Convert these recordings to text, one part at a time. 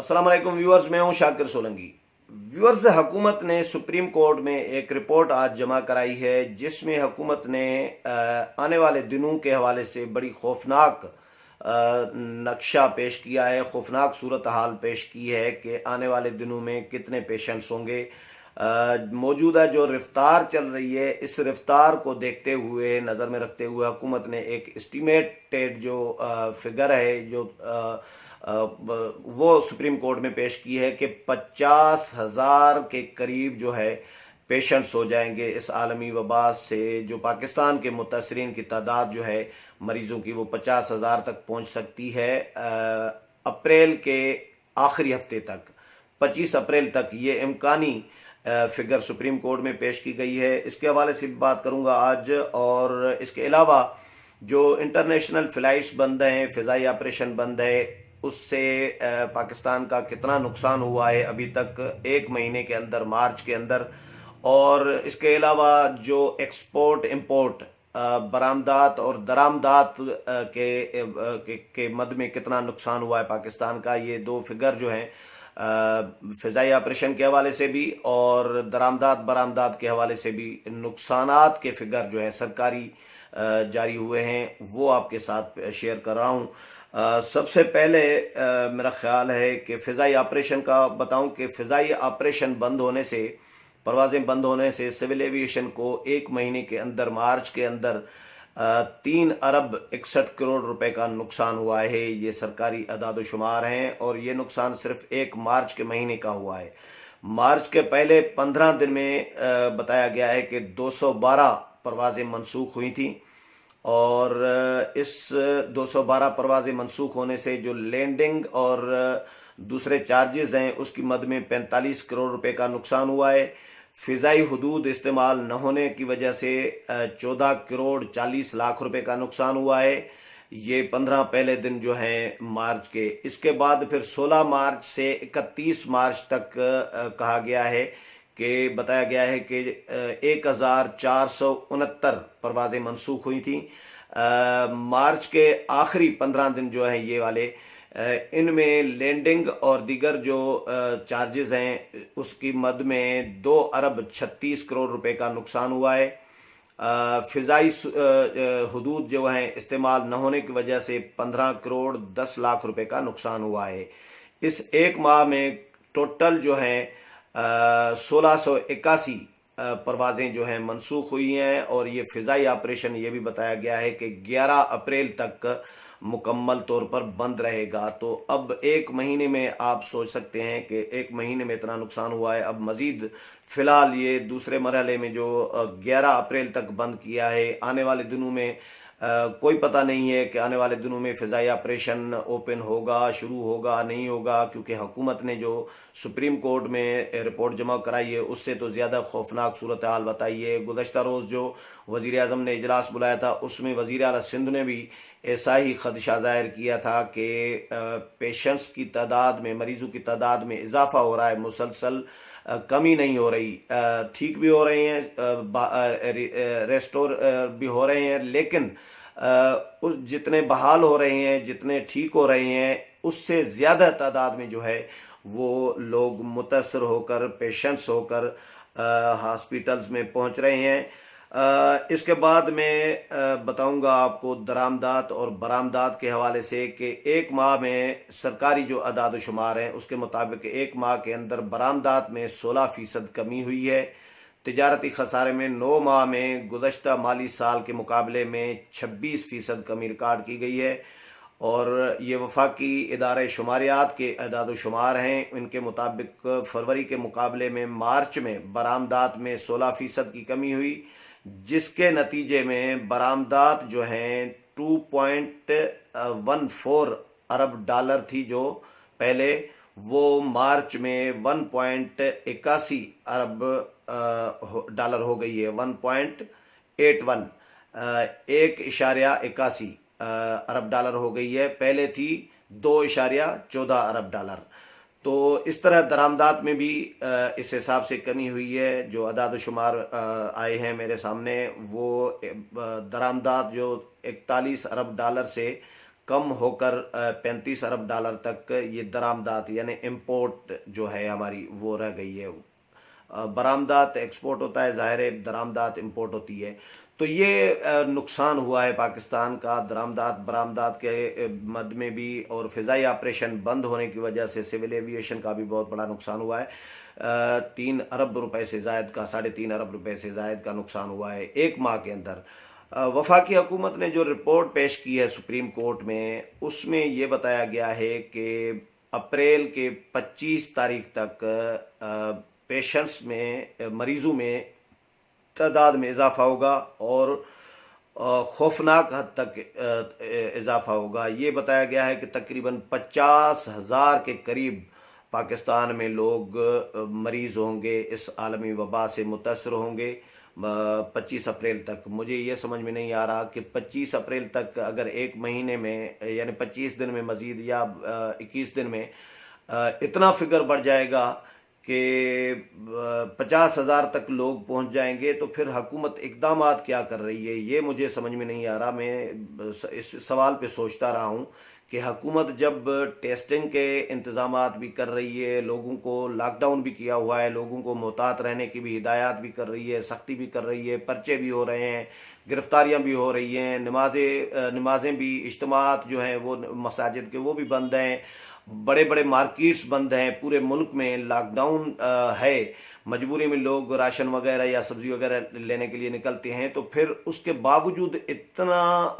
अस्सलाम वालेकुम व्यूअर्स, मैं हूं शाकिर सोलंकी। व्यूअर्स, हुकूमत ने सुप्रीम कोर्ट में एक रिपोर्ट आज जमा कराई है जिसमें हुकूमत ने आने वाले दिनों के हवाले से बड़ी खौफनाक नक्शा पेश किया है, खौफनाक सूरत हाल पेश की है कि आने वाले दिनों में कितने पेशेंट्स होंगे। मौजूदा जो रफ्तार चल रही है, इस रफ्तार को देखते हुए, नज़र में रखते हुए हुकूमत ने एक एस्टिमेटेड जो फिगर है जो वो सुप्रीम कोर्ट में पेश की है कि 50,000 के करीब जो है पेशेंट्स हो जाएंगे इस आलमी वबा से। जो पाकिस्तान के मुतासरीन की तादाद जो है मरीजों की वो 50,000 तक पहुंच सकती है अप्रैल के आखिरी हफ्ते तक, 25 अप्रैल तक ये इम्कानी फिगर सुप्रीम कोर्ट में पेश की गई है। इसके हवाले से भी बात करूंगा आज। और इसके अलावा जो इंटरनेशनल फ्लाइट्स बंद हैं, फ़िज़ाई ऑपरेशन बंद है, उससे पाकिस्तान का कितना नुकसान हुआ है अभी तक एक महीने के अंदर, मार्च के अंदर। और इसके अलावा जो एक्सपोर्ट इंपोर्ट, बरामदात और दरामदात के मद में कितना नुकसान हुआ है पाकिस्तान का, ये दो फिगर जो हैं फ़िज़ाई ऑपरेशन के हवाले से भी और दरामदात बरामदात के हवाले से भी नुकसानात के फिगर जो है सरकारी जारी हुए हैं, वो आपके साथ शेयर कर रहा हूँ। सबसे पहले मेरा ख्याल है कि फ़िज़ाई ऑपरेशन का बताऊं कि फ़िज़ाई ऑपरेशन बंद होने से, परवाज़ें बंद होने से सिविल एविएशन को एक महीने के अंदर, मार्च के अंदर 3 अरब 61 करोड़ रुपए का नुकसान हुआ है। ये सरकारी अदाद शुमार हैं और ये नुकसान सिर्फ एक मार्च के महीने का हुआ है। मार्च के पहले 15 दिन में बताया गया है कि 212 परवाज़ें मनसूख हुई थी और इस 212 परवाज़ें मनसूख होने से जो लैंडिंग और दूसरे चार्जेस हैं उसकी मद में 45 करोड़ रुपए का नुकसान हुआ है। फ़िज़ाई हदूद इस्तेमाल न होने की वजह से 14 करोड़ 40 लाख रुपए का नुकसान हुआ है। ये 15 पहले दिन जो हैं मार्च के। इसके बाद फिर 16 मार्च से 31 मार्च तक कहा गया है कि बताया गया है कि 1469 परवाज़ें मनसूख हुई थी। मार्च के आखिरी 15 दिन जो है ये वाले, इनमें लैंडिंग और दीगर जो चार्जेस हैं उसकी मद में 2 अरब 36 करोड़ रुपए का नुकसान हुआ है। फ़िज़ाई हदूद जो हैं इस्तेमाल न होने की वजह से 15 करोड़ 10 लाख रुपए का नुकसान हुआ है। इस एक माह में टोटल जो हैं 1681 परवाज़ें जो हैं मनसूख हुई हैं और ये फ़िज़ाई ऑपरेशन ये भी बताया गया है कि 11 अप्रैल तक मुकम्मल तौर पर बंद रहेगा। तो अब एक महीने में आप सोच सकते हैं कि एक महीने में इतना नुकसान हुआ है। अब मज़ीद फ़िलहाल ये दूसरे मरहले में जो 11 अप्रैल तक बंद किया है, आने वाले दिनों में कोई पता नहीं है कि आने वाले दिनों में फ़िज़ाई ऑपरेशन ओपन होगा, शुरू होगा, नहीं होगा, क्योंकि हुकूमत ने जो सुप्रीम कोर्ट में रिपोर्ट जमा कराई है उससे तो ज़्यादा खौफनाक सूरत हाल बताई है। गुज़श्ता रोज़ जो वज़ीर आज़म ने इजलास बुलाया था उसमें वज़ीर आला सिंध ने भी ऐसा ही खदशा ज़ाहिर किया था कि पेशेंट्स की तादाद में, मरीज़ों की तादाद में इजाफा हो रहा है, मुसलसल कमी नहीं हो रही। ठीक भी हो रहे हैं, रेस्टोर भी हो रहे हैं, लेकिन उस जितने बहाल हो रहे हैं, जितने ठीक हो रहे हैं, उससे ज़्यादा तादाद में जो है वो लोग मुतासर होकर, पेशेंट्स होकर हॉस्पिटल्स में पहुंच रहे हैं। इसके बाद मैं बताऊंगा आपको दरामदात और बरामदात के हवाले से कि एक माह में सरकारी जो अदाद शुमार हैं उसके मुताबिक एक माह के अंदर बरामदात में 16% कमी हुई है। तिजारती खसारे में 9 माह में गुज़श्ता माली साल के मुकाबले में 26% कमी रिकॉर्ड की गई है। और ये वफाकी इदारे शुमारियात के अदाद शुमार हैं, इनके मुताबिक फरवरी के मुकाबले में मार्च में बरामदात में 16% की कमी हुई, जिसके नतीजे में बरामदात जो हैं 2.14 अरब डॉलर थी जो पहले, वो मार्च में 1.81 अरब डॉलर हो गई है। 1.81 1.81 अरब डॉलर हो गई है, पहले थी 2.14 अरब डॉलर। तो इस तरह दरामदात में भी इस हिसाब से कमी हुई है। जो अदाद शुमार आए हैं मेरे सामने, वो दरामदात जो 41 अरब डॉलर से कम होकर 35 अरब डॉलर तक ये दरामदात यानी इम्पोर्ट जो है हमारी वो रह गई है। बरामदात एक्सपोर्ट होता है, ज़ाहिर है दरामदात इंपोर्ट होती है। तो ये नुकसान हुआ है पाकिस्तान का दरामदात बरामदात के मद में भी, और फ़िज़ाई ऑपरेशन बंद होने की वजह से सिविल एविएशन का भी बहुत बड़ा नुकसान हुआ है। 3 अरब रुपए से ज़ायद का 3.5 अरब रुपए से ज़ायद का नुकसान हुआ है एक माह के अंदर। वफाकी हुकूमत ने जो रिपोर्ट पेश की है सुप्रीम कोर्ट में, उसमें ये बताया गया है कि अप्रैल के 25 तारीख तक पेशेंट्स में मरीजों में तादाद में इजाफा होगा और खौफनाक हद तक इजाफा होगा। ये बताया गया है कि तकरीबन 50,000 के करीब पाकिस्तान में लोग मरीज होंगे, इस आलमी वबा से मुतासर होंगे 25 अप्रैल तक। मुझे ये समझ में नहीं आ रहा कि 25 अप्रैल तक अगर एक महीने में यानी 25 दिन में मजीद या 21 दिन में इतना फिगर बढ़ जाएगा कि 50,000 तक लोग पहुंच जाएंगे, तो फिर हुकूमत इकदामात क्या कर रही है ये मुझे समझ में नहीं आ रहा। मैं इस सवाल पे सोचता रहा हूं कि हुकूमत जब टेस्टिंग के इंतजामात भी कर रही है, लोगों को लॉकडाउन भी किया हुआ है, लोगों को मोहतात रहने की भी हिदायत भी कर रही है, सख्ती भी कर रही है, पर्चे भी हो रहे हैं, गिरफ्तारियां भी हो रही हैं, नमाजें भी, इज्तिमात जो हैं वो मसाजिद के वो भी बंद हैं, बड़े बड़े मार्केट्स बंद हैं, पूरे मुल्क में लॉकडाउन है, मजबूरी में लोग राशन वगैरह या सब्जी वगैरह लेने के लिए निकलते हैं। तो फिर उसके बावजूद इतना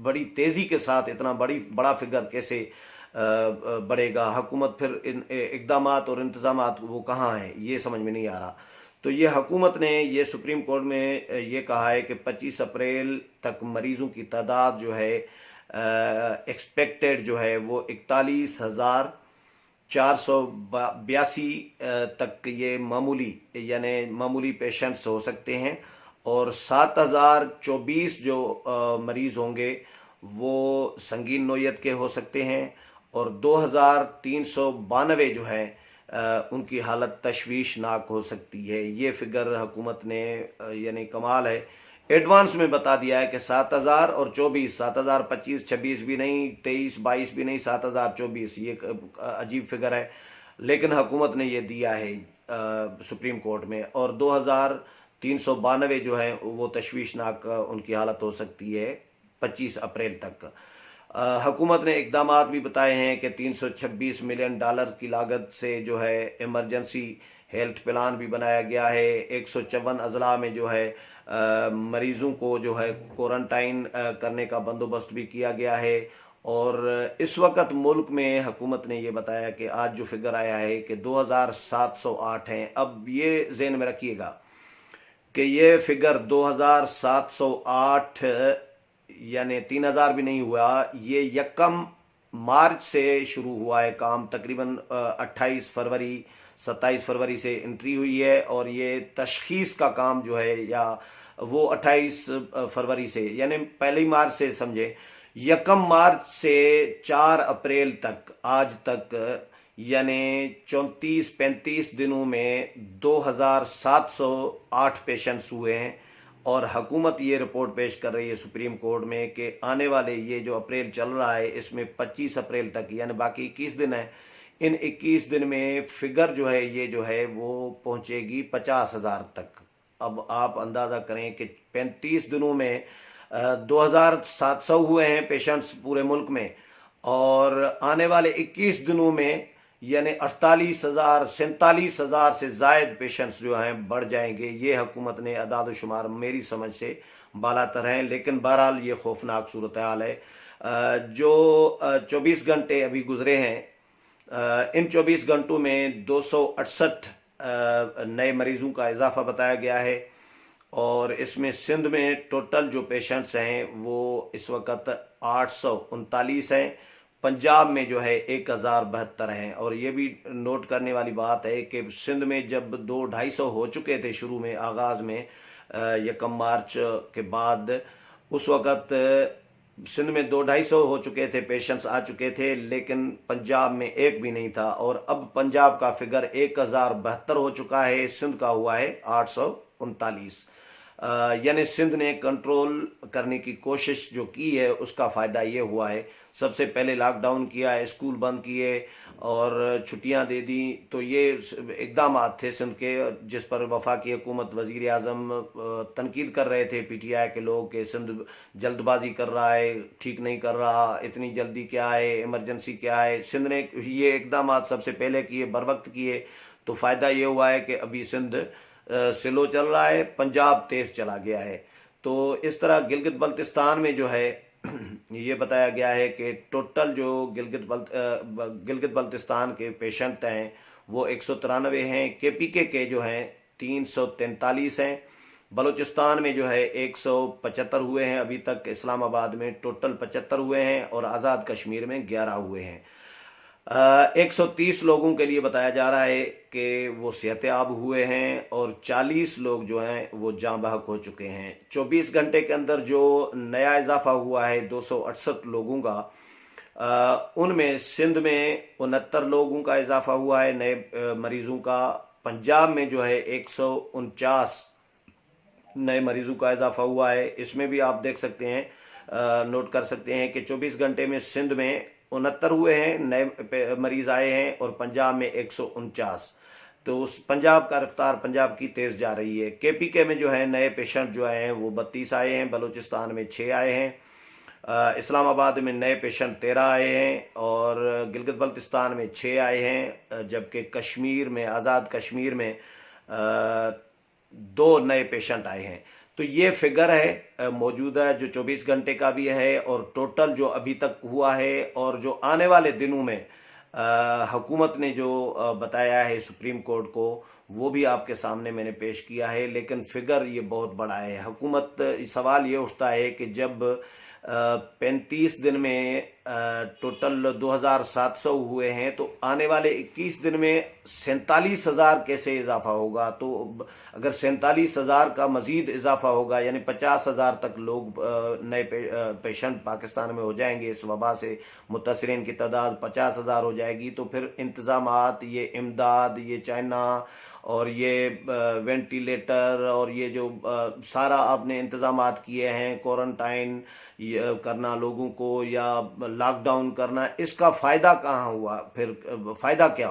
बड़ी तेज़ी के साथ इतना बड़ा फिगर कैसे बढ़ेगा? हुकूमत फिर इन इक़दामात और इंतज़ामात वो कहाँ हैं ये समझ में नहीं आ रहा। तो ये हुकूमत ने ये सुप्रीम कोर्ट में ये कहा है कि 25 अप्रैल तक मरीज़ों की तादाद जो है एक्सपेक्टेड जो है वो 41,482 तक ये मामूली पेशेंट्स हो सकते हैं, और 7,024 जो मरीज होंगे वो संगीन नोयत के हो सकते हैं, और 2,392 जो है उनकी हालत तशवीशनाक हो सकती है। ये फिगर हुकूमत ने यानी कमाल है, एडवांस में बता दिया है कि 7,000 और 24, 7,000 25 26 भी नहीं, 23 22 भी नहीं, 7,024 ये अजीब फिगर है, लेकिन हुकूमत ने ये दिया है सुप्रीम कोर्ट में। और 2,392 जो है वो तशवीशनाक उनकी हालत हो सकती है 25 अप्रैल तक। हुकूमत ने इकदामात भी बताए हैं कि 326 मिलियन डॉलर की लागत से जो है इमरजेंसी हेल्थ प्लान भी बनाया गया है। 154 अजला में जो है मरीजों को जो है क्वारंटाइन करने का बंदोबस्त भी किया गया है। और इस वक्त मुल्क में हुकूमत ने ये बताया कि आज जो फिगर आया है कि 2,708 हैं। अब ये ज़हन में रखिएगा कि ये फिगर 2,708 यानी 3,000 भी नहीं हुआ, ये 1 मार्च से शुरू हुआ है काम, तकरीबन 28 फरवरी 27 फरवरी से एंट्री हुई है, और ये तशखीस का काम जो है या वो 28 फरवरी से यानी पहली मार्च से समझे, 1 मार्च से 4 अप्रैल तक आज तक यानी 34-35 दिनों में 2,708 पेशेंट्स हुए हैं। और हुकूमत ये रिपोर्ट पेश कर रही है सुप्रीम कोर्ट में कि आने वाले ये जो अप्रैल चल रहा है इसमें 25 अप्रैल तक यानी बाकी 21 दिन है, इन 21 दिन में फिगर जो है ये जो है वो पहुंचेगी 50,000 तक। अब आप अंदाज़ा करें कि 35 दिनों में 2,700 हुए हैं पेशेंट्स पूरे मुल्क में, और आने वाले 21 दिनों में यानी 48,000 47,000 से ज़ायद पेशेंट्स जो हैं बढ़ जाएंगे। ये हुकूमत ने अदाद शुमार मेरी समझ से बालातर हैं, लेकिन बहरहाल ये खौफनाक सूरत हाल है। जो 24 घंटे अभी गुजरे हैं, इन 24 घंटों में 268 नए मरीजों का इजाफा बताया गया है, और इसमें सिंध में टोटल जो पेशेंट्स हैं वो इस वक्त 839 हैं, पंजाब में जो है 1,072 हैं। और ये भी नोट करने वाली बात है कि सिंध में जब 200-250 हो चुके थे शुरू में आगाज़ में 1 मार्च के बाद, उस वक़्त सिंध में 200-250 हो चुके थे, पेशेंट्स आ चुके थे, लेकिन पंजाब में एक भी नहीं था। और अब पंजाब का फिगर 1,072 हो चुका है, सिंध का हुआ है 839। यानी सिंध ने कंट्रोल करने की कोशिश जो की है उसका फ़ायदा ये हुआ है। सबसे पहले लॉकडाउन किया है, स्कूल बंद किए और छुट्टियां दे दी। तो ये इकदाम थे सिंध के, जिस पर वफाकी हुकूमत वजीर आजम तनकीद कर रहे थे पीटीआई के लोग कि सिंध जल्दबाजी कर रहा है, ठीक नहीं कर रहा, इतनी जल्दी क्या है, इमरजेंसी क्या है। सिंध ने ये इकदाम सबसे पहले किए, बर वक्त किए। तो फ़ायदा ये हुआ है कि अभी सिंध स्लो चल रहा है, पंजाब तेज चला गया है। तो इस तरह गिलगित बल्तिस्तान में जो है ये बताया गया है कि टोटल जो गिलगित बल्तिस्तान के पेशेंट हैं वो 193 हैं। केपीके के जो हैं 343 हैं। बलूचिस्तान में जो है 175 हुए हैं अभी तक। इस्लामाबाद में टोटल 75 हुए हैं और आज़ाद कश्मीर में 11 हुए हैं। 130 लोगों के लिए बताया जा रहा है कि वो सेहतयाब हुए हैं और 40 लोग जो हैं वो जाँ बहक हो चुके हैं। 24 घंटे के अंदर जो नया इजाफा हुआ है 268 लोगों का, उनमें सिंध में 69 लोगों का इजाफा हुआ है नए मरीजों का। पंजाब में जो है 149 नए मरीजों का इजाफा हुआ है। इसमें भी आप देख सकते हैं, नोट कर सकते हैं कि 24 घंटे में सिंध में 69 हुए हैं, नए मरीज आए हैं और पंजाब में 149। तो उस पंजाब का रफ्तार, पंजाब की तेज जा रही है। केपीके में जो है नए पेशेंट जो आए हैं वो 32 आए हैं। बलूचिस्तान में 6 आए हैं। इस्लामाबाद में नए पेशेंट 13 आए हैं और गिलगित बल्तिस्तान में 6 आए हैं। जबकि कश्मीर में, आज़ाद कश्मीर में 2 नए पेशेंट आए हैं। तो ये फिगर है मौजूदा जो 24 घंटे का भी है और टोटल जो अभी तक हुआ है और जो आने वाले दिनों में हुकूमत ने जो बताया है सुप्रीम कोर्ट को, वो भी आपके सामने मैंने पेश किया है। लेकिन फिगर ये बहुत बड़ा है। हुकूमत, सवाल ये उठता है कि जब 35 दिन में टोटल 2700 हुए हैं तो आने वाले 21 दिन में 47,000 कैसे इजाफा होगा। तो अगर 47,000 का मजीद इजाफा होगा यानी 50,000 तक लोग नए पेशेंट पाकिस्तान में हो जाएंगे। इस वबा से मुतासरीन की तादाद 50,000 हो जाएगी। तो फिर इंतजामात, ये इमदाद, ये चाइना और ये वेंटिलेटर और ये जो सारा आपने इंतजामात किए हैं, क्वारंटाइन करना लोगों को या लॉकडाउन करना, इसका फ़ायदा कहाँ हुआ, फिर फ़ायदा क्या।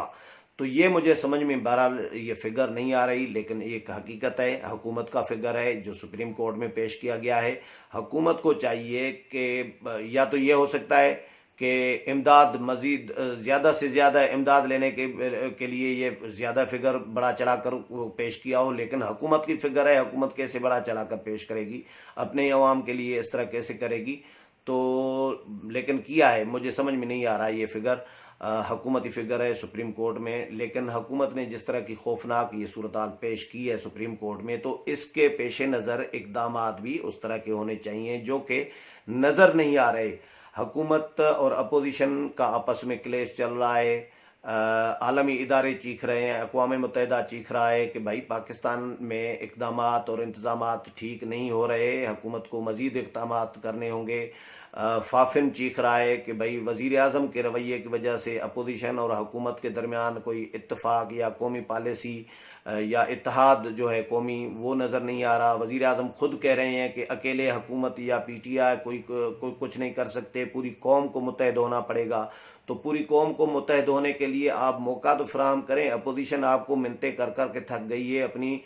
तो ये मुझे समझ में बहरहाल ये फिगर नहीं आ रही। लेकिन एक हकीकत है, हुकूमत का फिगर है जो सुप्रीम कोर्ट में पेश किया गया है। हुकूमत को चाहिए कि या तो ये हो सकता है कि इमदाद मजीद ज़्यादा से ज़्यादा इमदाद लेने के लिए ये ज़्यादा फिगर बढ़ा चढ़ा कर पेश किया हो। लेकिन हुकूमत की फिगर है, हुकूमत कैसे बढ़ा चढ़ा कर पेश करेगी, अपने अवाम के लिए इस तरह कैसे करेगी। तो लेकिन किया है, मुझे समझ में नहीं आ रहा ये फिगर। हुकूमती फिगर है सुप्रीम कोर्ट में। लेकिन हुकूमत ने जिस तरह की खौफनाक ये सूरत पेश की है सुप्रीम कोर्ट में, तो इसके पेश नज़र इकदाम भी उस तरह के होने चाहिए जो कि नज़र नहीं आ रहे। हुकूमत और अपोजिशन का आपस में क्लेश चल रहा है। आलमी इदारे चीख रहे हैं, अक़वाम मुत्तहिदा चीख रहा है कि भाई पाकिस्तान में इक़दामात और इंतज़ामात ठीक नहीं हो रहे, हुकूमत को मज़ीद इक़दामात करने होंगे। फाफिन चीख रहा है कि भाई वज़ीर आज़म के रवैये की वजह से अपोजिशन और हुकूमत के दरमियान कोई इत्तफ़ाक़ या कौमी पॉलिसी या इत्तेहाद जो है कौमी, वो नज़र नहीं आ रहा। वज़ीर आज़म खुद कह रहे हैं कि अकेले हुकूमत या पीटीआई कोई कुछ नहीं कर सकते, पूरी कौम को मुत्तहिद होना पड़ेगा। तो पूरी कौम को मुत्तहिद होने के लिए आप मौका तो फराहम करें। अपोजिशन आपको मिन्नतें कर कर के थक गई है, अपनी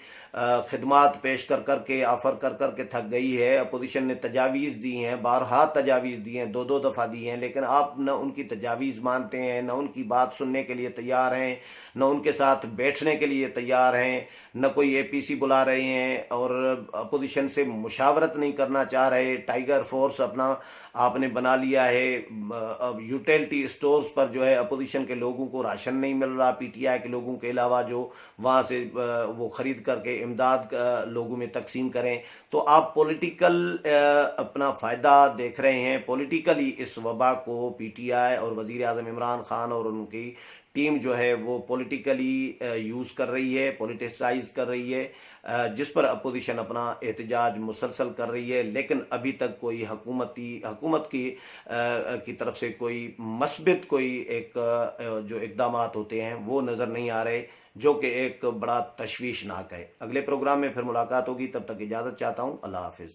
खिदमात पेश कर कर के, ऑफ़र कर कर के थक गई है। अपोजिशन ने तजावीज़ दी हैं, बारहा तजावीज़ दी हैं, 2-2 दफ़ा दी हैं। लेकिन आप न उनकी तजावीज़ मानते हैं, न उनकी बात सुनने के लिए तैयार हैं, न उनके साथ बैठने के लिए तैयार हैं, न कोई एपीसी बुला रहे हैं और अपोजिशन से मुशावरत नहीं करना चाह रहे। टाइगर फोर्स अपना आपने बना लिया है। अब यूटिलिटी स्टोर्स पर जो है अपोजिशन के लोगों को राशन नहीं मिल रहा, पीटीआई के लोगों के अलावा जो वहाँ से वो ख़रीद करके इमदाद लोगों में तकसीम करें। तो आप पॉलिटिकल अपना फ़ायदा देख रहे हैं। पॉलिटिकली इस वबा को पीटीआई और वज़ीर आज़म इमरान खान और उनकी टीम जो है वो पॉलिटिकली यूज़ कर रही है, पॉलिटिसाइज कर रही है, जिस पर अपोजिशन अपना एहतजाज मुसलसल कर रही है। लेकिन अभी तक कोई हुकूमत की तरफ से कोई मस्बित कोई एक जो इक़दामात होते हैं वो नज़र नहीं आ रहे। जो कि एक बड़ा तशवीशनाक है। अगले प्रोग्राम में फिर मुलाकात होगी, तब तक इजाज़त चाहता हूँ। अल्लाह हाफिज़।